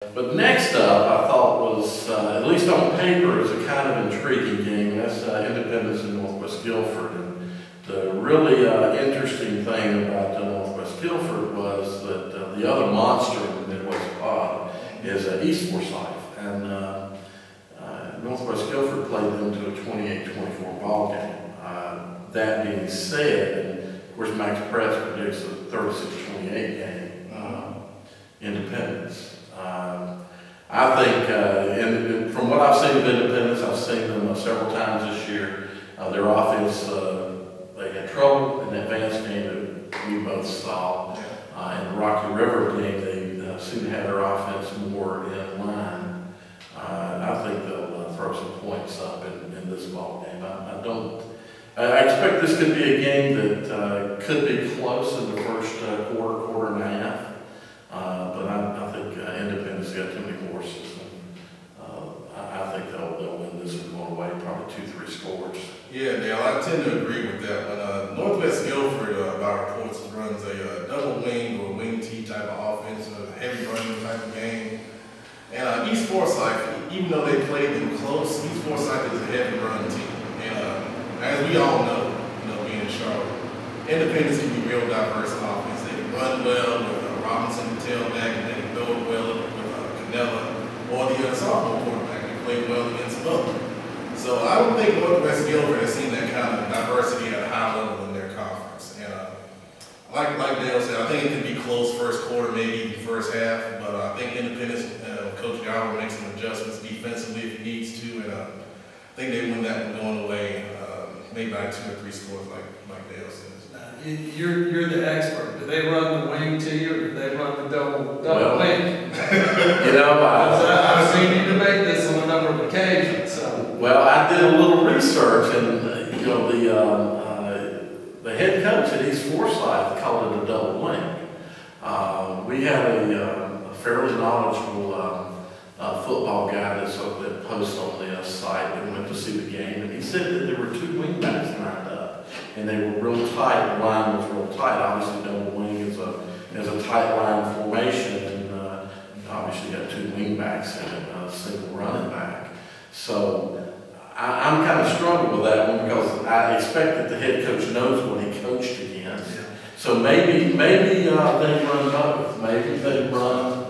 But next up, I thought was, at least on paper, is a kind of intriguing game. That's Independence in Northwest Guilford. And the really interesting thing about Northwest Guilford was that the other monster in the Midwest pod is East Forsyth. And Northwest Guilford played them to a 28-24 ball game. That being said, and of course Max Press predicts a 36-28 game, Independence. I think, and from what I've seen of Independence, I've seen them several times this year. Their offense, they had trouble in the advanced game that we both saw. In the Rocky River game, they seem to have their offense more in line. I think they'll throw some points up in this ball game. I expect this could be a game that could be close in the first quarter and a half. But I think Independence got too many horses. I think they'll win this one going away, probably 2-3 scores. Yeah, Dale, I tend to agree with that. But Northwest Guilford, by reports, runs a double wing or wing T type of offense, a heavy running type of game. And East Forsyth, even though they played them close, East Forsyth is a heavy run team. And as we all know, being in Charlotte, Independence can be real diverse in offense. They can run well with Robinson, the tailback, and they can throw it well with Canella or the sophomore quarterback. They play well against both. So I don't think Northwest Guilford has seen that kind of diversity at a high level in their conference. And like Dale said, I think it could be close first quarter, maybe even first half. But I think Independence, Coach Guilford will make some adjustments defensively if he needs to. And I think they win that one going away, maybe by 2 or 3 scores, like Dale says. You're the expert. Do they run the wing to you, or do they run the double wing? I've seen you debate this on a number of occasions. So. Well, I did a little research, and the head coach at East Forsyth called it a double wing. We had a fairly knowledgeable football guy that posts on the site and went to see the game, and he said that there were 2 wingbacks lined up, and they were real tight. The line was real tight. Obviously, double wing is a tight line formation, and obviously you got 2 wingbacks and a single running back. So I'm kind of struggling with that one because I expect that the head coach knows what he coached against. So maybe they run both. Maybe they run,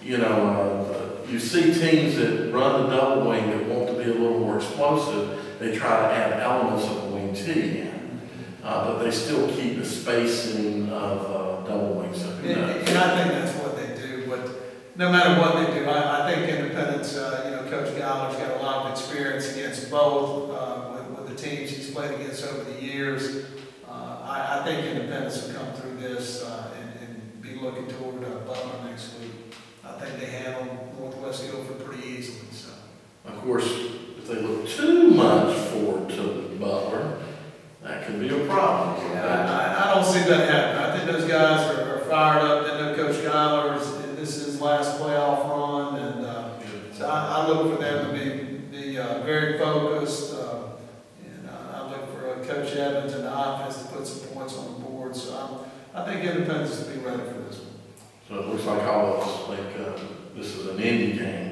you see teams that run the double wing that want to be a little more explosive. They try to add elements of a wing T in, but they still keep the spacing of double wings. And I think that's what they do. But no matter what they do, I think Independence, Coach Gallagher's got a lot of experience against both with the teams he's played against over the years. I think Independence will come through this and be looking toward Butler next week. I think they handle Northwest Guilford pretty easily. So. Of course, if they look too much forward to Butler, that could be a problem. Yeah, I don't see that happening. I think those guys are fired up. They know Coach Gallagher's, this is his last playoff run, and so I look for them to be very focused. And I look for Coach Evans and the offense to put some points on the board. So I think Independence will be ready for this one. So it looks like all of us think this is an indie game.